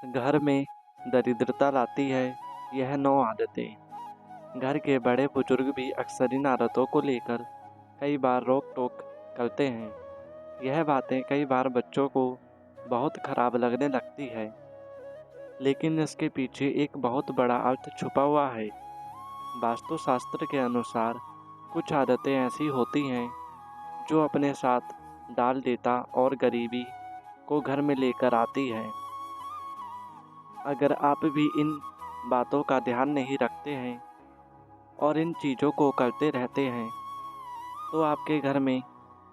घर में दरिद्रता लाती है यह 9 आदतें। घर के बड़े बुजुर्ग भी अक्सर इन आदतों को लेकर कई बार रोक टोक करते हैं। यह बातें कई बार बच्चों को बहुत खराब लगने लगती है, लेकिन इसके पीछे एक बहुत बड़ा अर्थ छुपा हुआ है। वास्तुशास्त्र के अनुसार कुछ आदतें ऐसी होती हैं जो अपने साथ डाल देता और गरीबी को घर में लेकर आती है। अगर आप भी इन बातों का ध्यान नहीं रखते हैं और इन चीज़ों को करते रहते हैं, तो आपके घर में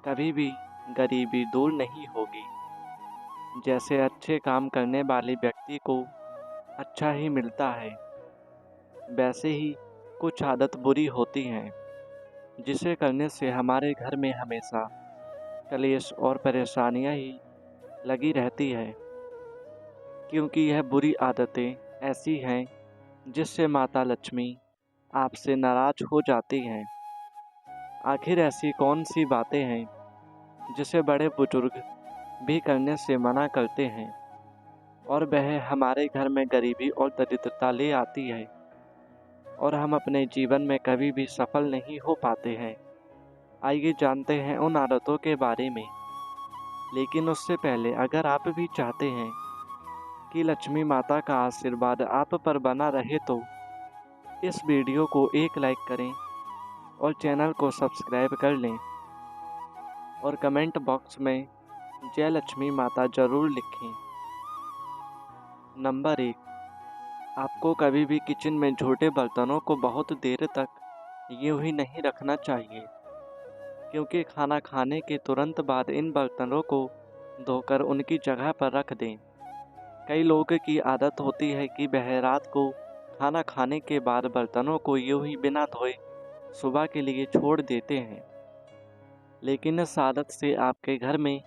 कभी भी गरीबी दूर नहीं होगी। जैसे अच्छे काम करने वाले व्यक्ति को अच्छा ही मिलता है, वैसे ही कुछ आदत बुरी होती हैं, जिसे करने से हमारे घर में हमेशा कलेश और परेशानियां ही लगी रहती है। क्योंकि यह बुरी आदतें ऐसी हैं जिससे माता लक्ष्मी आपसे नाराज हो जाती हैं। आखिर ऐसी कौन सी बातें हैं जिसे बड़े बुजुर्ग भी करने से मना करते हैं और वह हमारे घर में गरीबी और दरिद्रता ले आती है और हम अपने जीवन में कभी भी सफल नहीं हो पाते हैं। आइए जानते हैं उन आदतों के बारे में। लेकिन उससे पहले अगर आप भी चाहते हैं कि लक्ष्मी माता का आशीर्वाद आप पर बना रहे, तो इस वीडियो को एक लाइक करें और चैनल को सब्सक्राइब कर लें और कमेंट बॉक्स में जय लक्ष्मी माता ज़रूर लिखें। नंबर 1, आपको कभी भी किचन में झूठे बर्तनों को बहुत देर तक यूं ही नहीं रखना चाहिए, क्योंकि खाना खाने के तुरंत बाद इन बर्तनों को धोकर उनकी जगह पर रख दें। कई लोगों की आदत होती है कि वह रात को खाना खाने के बाद बर्तनों को यूं ही बिना धोए सुबह के लिए छोड़ देते हैं, लेकिन इस आदत से आपके घर में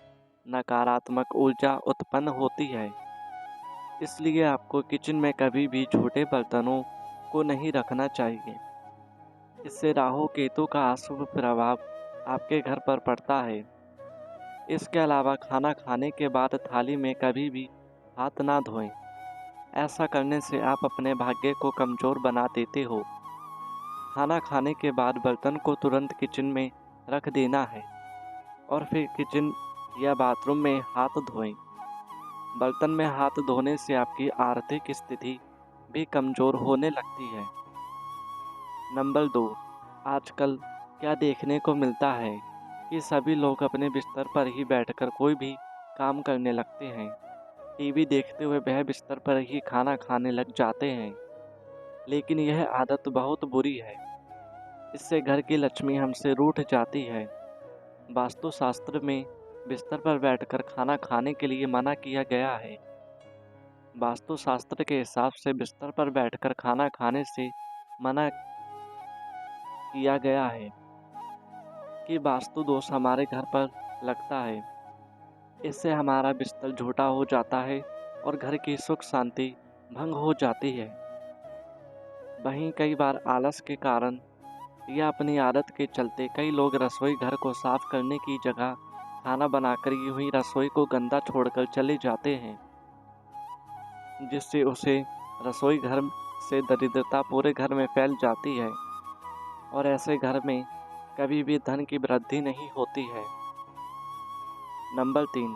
नकारात्मक ऊर्जा उत्पन्न होती है। इसलिए आपको किचन में कभी भी झूठे बर्तनों को नहीं रखना चाहिए। इससे राहु केतु का अशुभ प्रभाव आपके घर पर पड़ता है। इसके अलावा खाना खाने के बाद थाली में कभी भी हाथ ना धोएं। ऐसा करने से आप अपने भाग्य को कमज़ोर बना देते हो। खाना खाने के बाद बर्तन को तुरंत किचन में रख देना है और फिर किचन या बाथरूम में हाथ धोएं। बर्तन में हाथ धोने से आपकी आर्थिक स्थिति भी कमज़ोर होने लगती है। नंबर 2, आजकल क्या देखने को मिलता है कि सभी लोग अपने बिस्तर पर ही बैठकर कोई भी काम करने लगते हैं। टीवी देखते हुए वह बिस्तर पर ही खाना खाने लग जाते हैं, लेकिन यह आदत बहुत बुरी है। इससे घर की लक्ष्मी हमसे रूठ जाती है। वास्तुशास्त्र में बिस्तर पर बैठकर खाना खाने के लिए मना किया गया है। वास्तुशास्त्र के हिसाब से बिस्तर पर बैठकर खाना खाने से मना किया गया है कि वास्तु दोष हमारे घर पर लगता है। इससे हमारा बिस्तर झूठा हो जाता है और घर की सुख शांति भंग हो जाती है। वहीं कई बार आलस के कारण या अपनी आदत के चलते कई लोग रसोई घर को साफ करने की जगह खाना बनाकर यूं ही रसोई को गंदा छोड़कर चले जाते हैं, जिससे उसे रसोई घर से दरिद्रता पूरे घर में फैल जाती है और ऐसे घर में कभी भी धन की वृद्धि नहीं होती है। नंबर 3,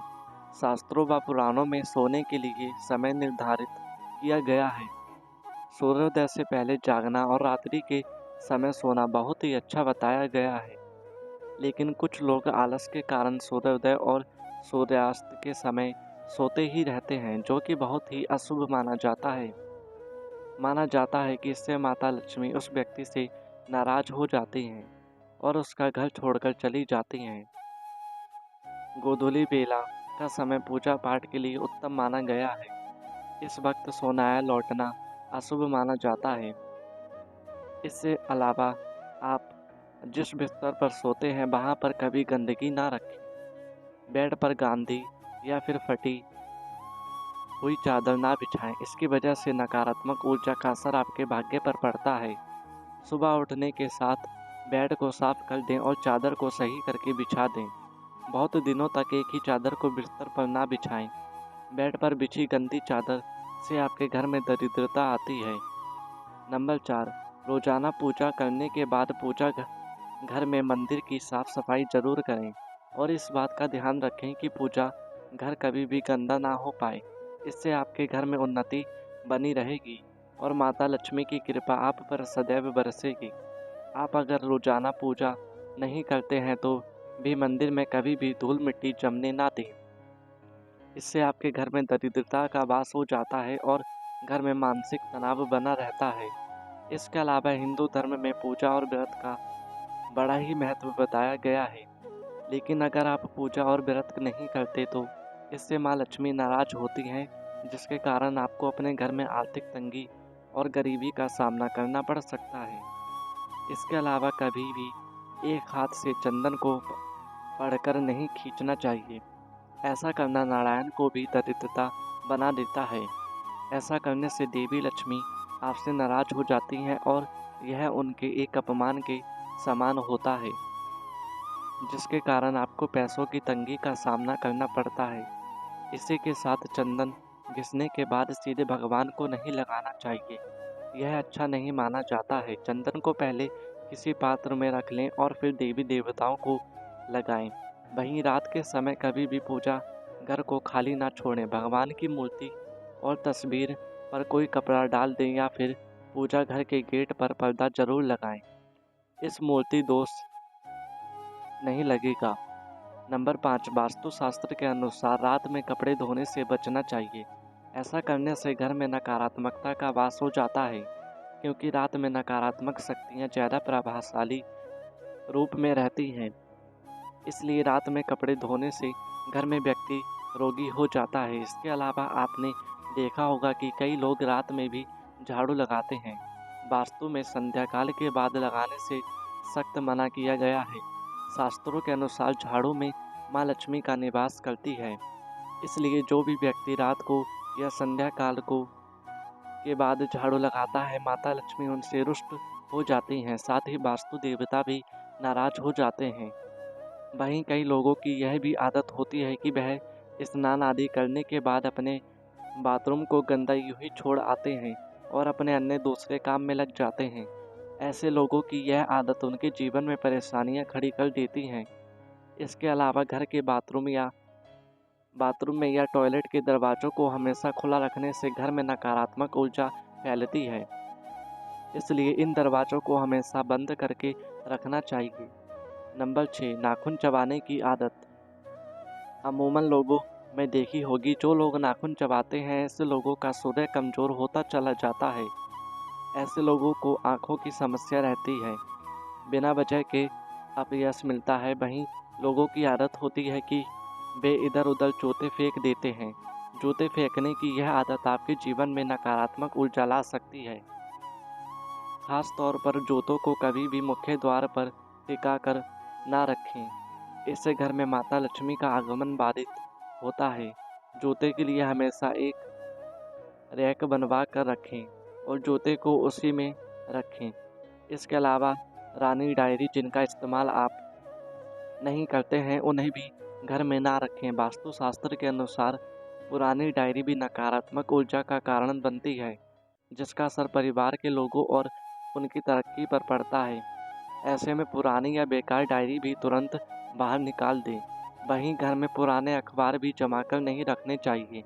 शास्त्रों व पुराणों में सोने के लिए समय निर्धारित किया गया है। सूर्योदय से पहले जागना और रात्रि के समय सोना बहुत ही अच्छा बताया गया है, लेकिन कुछ लोग आलस के कारण सूर्योदय और सूर्यास्त के समय सोते ही रहते हैं, जो कि बहुत ही अशुभ माना जाता है। माना जाता है कि इससे माता लक्ष्मी उस व्यक्ति से नाराज हो जाती हैं और उसका घर छोड़कर चली जाती हैं। गोधूली बेला का समय पूजा पाठ के लिए उत्तम माना गया है। इस वक्त सोना या लौटना अशुभ माना जाता है। इससे अलावा आप जिस बिस्तर पर सोते हैं वहाँ पर कभी गंदगी ना रखें। बेड पर गांधी या फिर फटी हुई चादर ना बिछाएं। इसकी वजह से नकारात्मक ऊर्जा का असर आपके भाग्य पर पड़ता है। सुबह उठने के साथ बेड को साफ कर दें और चादर को सही करके बिछा दें। बहुत दिनों तक एक ही चादर को बिस्तर पर ना बिछाएं। बेड पर बिछी गंदी चादर से आपके घर में दरिद्रता आती है। नंबर 4, रोजाना पूजा करने के बाद घर में मंदिर की साफ सफाई जरूर करें और इस बात का ध्यान रखें कि पूजा घर कभी भी गंदा ना हो पाए। इससे आपके घर में उन्नति बनी रहेगी और माता लक्ष्मी की कृपा आप पर सदैव बरसेगी। आप अगर रोजाना पूजा नहीं करते हैं तो भी मंदिर में कभी भी धूल मिट्टी जमने ना दें। इससे आपके घर में दरिद्रता का वास हो जाता है और घर में मानसिक तनाव बना रहता है। इसके अलावा हिंदू धर्म में पूजा और व्रत का बड़ा ही महत्व बताया गया है। लेकिन अगर आप पूजा और व्रत नहीं करते तो इससे माँ लक्ष्मी नाराज होती हैं, जिसके कारण आपको अपने घर में आर्थिक तंगी और गरीबी का सामना करना पड़ सकता है। इसके अलावा कभी भी एक हाथ से चंदन को पढ़कर नहीं खींचना चाहिए। ऐसा करना नारायण को भी दरिद्रता बना देता है। ऐसा करने से देवी लक्ष्मी आपसे नाराज हो जाती हैं और यह उनके एक अपमान के समान होता है, जिसके कारण आपको पैसों की तंगी का सामना करना पड़ता है। इसी के साथ चंदन घिसने के बाद सीधे भगवान को नहीं लगाना चाहिए। यह अच्छा नहीं माना जाता है। चंदन को पहले किसी पात्र में रख लें और फिर देवी देवताओं को लगाएं। वहीं रात के समय कभी भी पूजा घर को खाली ना छोड़ें। भगवान की मूर्ति और तस्वीर पर कोई कपड़ा डाल दें या फिर पूजा घर के गेट पर पर्दा जरूर लगाएं। इस मूर्ति दोष नहीं लगेगा। नंबर 5, वास्तुशास्त्र के अनुसार रात में कपड़े धोने से बचना चाहिए। ऐसा करने से घर में नकारात्मकता का वास हो जाता है, क्योंकि रात में नकारात्मक शक्तियाँ ज़्यादा प्रभावशाली रूप में रहती हैं। इसलिए रात में कपड़े धोने से घर में व्यक्ति रोगी हो जाता है। इसके अलावा आपने देखा होगा कि कई लोग रात में भी झाड़ू लगाते हैं। वास्तु में संध्या काल के बाद लगाने से सख्त मना किया गया है। शास्त्रों के अनुसार झाड़ू में माँ लक्ष्मी का निवास करती है। इसलिए जो भी व्यक्ति रात को या संध्या काल को के बाद झाड़ू लगाता है, माता लक्ष्मी उनसे रुष्ट हो जाती हैं। साथ ही वास्तु देवता भी नाराज हो जाते हैं। वहीं कई लोगों की यह भी आदत होती है कि वह स्नान आदि करने के बाद अपने बाथरूम को गंदा यूं ही छोड़ आते हैं और अपने अन्य दूसरे काम में लग जाते हैं। ऐसे लोगों की यह आदत उनके जीवन में परेशानियां खड़ी कर देती हैं। इसके अलावा घर के बाथरूम में या टॉयलेट के दरवाज़ों को हमेशा खुला रखने से घर में नकारात्मक ऊर्जा फैलती है। इसलिए इन दरवाज़ों को हमेशा बंद करके रखना चाहिए। नंबर 6, नाखून चबाने की आदत। अमूमन लोगों में देखी होगी, जो लोग नाखून चबाते हैं ऐसे लोगों का सूर्य कमज़ोर होता चला जाता है। ऐसे लोगों को आँखों की समस्या रहती है, बिना वजह के अपयश मिलता है। वहीं लोगों की आदत होती है कि वे इधर उधर जूते फेंक देते हैं। जूते फेंकने की यह आदत आपके जीवन में नकारात्मक ऊर्जा ला सकती है। खास तौर पर जूतों को कभी भी मुख्य द्वार पर टिका कर ना रखें। इससे घर में माता लक्ष्मी का आगमन बाधित होता है। जूते के लिए हमेशा एक रैक बनवा कर रखें और जूते को उसी में रखें। इसके अलावा रानी डायरी, जिनका इस्तेमाल आप नहीं करते हैं, उन्हें भी घर में ना रखें। वास्तुशास्त्र के अनुसार पुरानी डायरी भी नकारात्मक ऊर्जा का कारण बनती है, जिसका असर परिवार के लोगों और उनकी तरक्की पर पड़ता है। ऐसे में पुरानी या बेकार डायरी भी तुरंत बाहर निकाल दें। वहीं घर में पुराने अखबार भी जमा कर नहीं रखने चाहिए।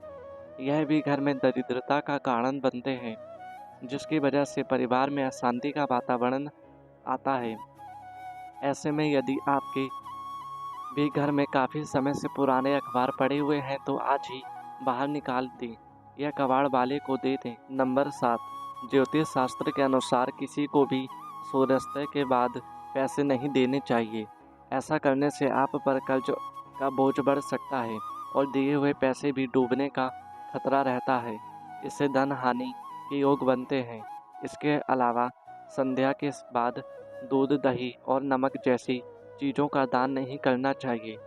यह भी घर में दरिद्रता का कारण बनते हैं, जिसकी वजह से परिवार में अशांति का वातावरण आता है। ऐसे में यदि आपके भी घर में काफ़ी समय से पुराने अखबार पड़े हुए हैं तो आज ही बाहर निकाल दें या कबाड़ वाले को दे दें। नंबर 7, ज्योतिष शास्त्र के अनुसार किसी को भी सूर्यास्त के बाद पैसे नहीं देने चाहिए। ऐसा करने से आप पर कर्ज का बोझ बढ़ सकता है और दिए हुए पैसे भी डूबने का खतरा रहता है। इससे धन हानि के योग बनते हैं। इसके अलावा संध्या के बाद दूध, दही और नमक जैसी चीज़ों का दान नहीं करना चाहिए।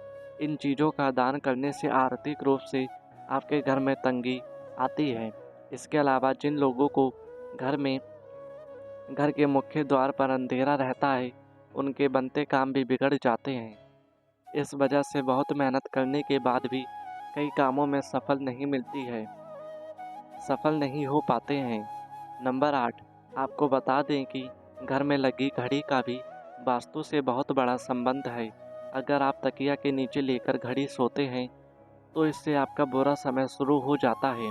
इन चीज़ों का दान करने से आर्थिक रूप से आपके घर में तंगी आती है। इसके अलावा जिन लोगों को घर के मुख्य द्वार पर अंधेरा रहता है, उनके बनते काम भी बिगड़ जाते हैं। इस वजह से बहुत मेहनत करने के बाद भी कई कामों में सफल नहीं मिलती है। सफल नहीं हो पाते हैं। नंबर 8, आपको बता दें कि घर में लगी घड़ी का भी वास्तु से बहुत बड़ा संबंध है। अगर आप तकिया के नीचे लेकर घड़ी सोते हैं तो इससे आपका बुरा समय शुरू हो जाता है।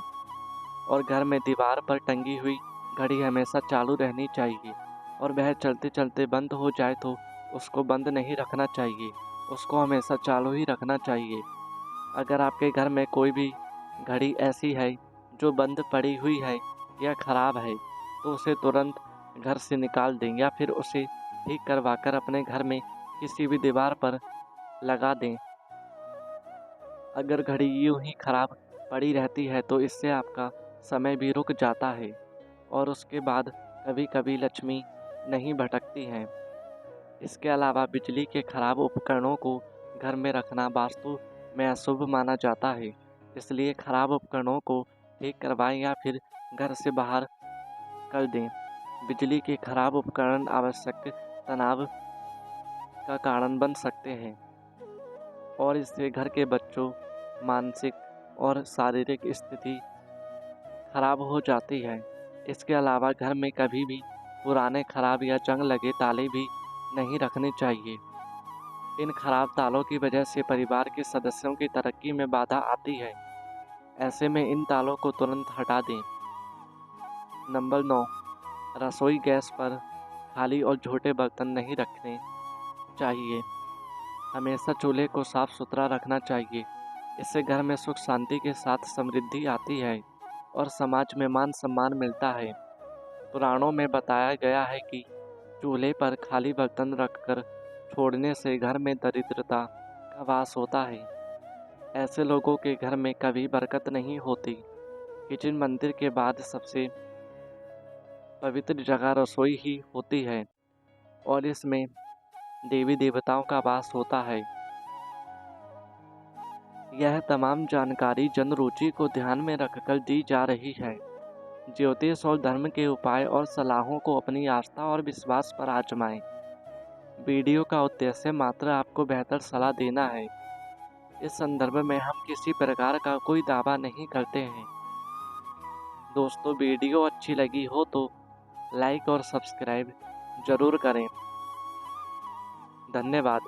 और घर में दीवार पर टंगी हुई घड़ी हमेशा चालू रहनी चाहिए और वह चलते चलते बंद हो जाए तो उसको बंद नहीं रखना चाहिए, उसको हमेशा चालू ही रखना चाहिए। अगर आपके घर में कोई भी घड़ी ऐसी है जो बंद पड़ी हुई है या ख़राब है तो उसे तुरंत घर से निकाल दें या फिर उसे ठीक करवाकर अपने घर में किसी भी दीवार पर लगा दें। अगर घड़ी यूं ही ख़राब पड़ी रहती है तो इससे आपका समय भी रुक जाता है और उसके बाद कभी-कभी लक्ष्मी नहीं भटकती हैं। इसके अलावा बिजली के खराब उपकरणों को घर में रखना वास्तु में अशुभ माना जाता है, इसलिए खराब उपकरणों को ठीक करवाएं या फिर घर से बाहर कर दें। बिजली के खराब उपकरण आवश्यक तनाव का कारण बन सकते हैं और इससे घर के बच्चों मानसिक और शारीरिक स्थिति खराब हो जाती है। इसके अलावा घर में कभी भी पुराने खराब या जंग लगे ताले भी नहीं रखने चाहिए। इन खराब तालों की वजह से परिवार के सदस्यों की तरक्की में बाधा आती है। ऐसे में इन तालों को तुरंत हटा दें। नंबर 9, रसोई गैस पर खाली और झूठे बर्तन नहीं रखने चाहिए। हमेशा चूल्हे को साफ सुथरा रखना चाहिए। इससे घर में सुख शांति के साथ समृद्धि आती है और समाज में मान सम्मान मिलता है। पुराणों में बताया गया है कि चूल्हे पर खाली बर्तन रखकर छोड़ने से घर में दरिद्रता का वास होता है। ऐसे लोगों के घर में कभी बरकत नहीं होती। किचन मंदिर के बाद सबसे पवित्र जगह रसोई ही होती है और इसमें देवी देवताओं का वास होता है। यह तमाम जानकारी जन रुचि को ध्यान में रखकर दी जा रही है। ज्योतिष और धर्म के उपाय और सलाहों को अपनी आस्था और विश्वास पर आजमाएं। वीडियो का उद्देश्य मात्र आपको बेहतर सलाह देना है। इस संदर्भ में हम किसी प्रकार का कोई दावा नहीं करते हैं। दोस्तों, वीडियो अच्छी लगी हो तो लाइक और सब्सक्राइब जरूर करें। धन्यवाद।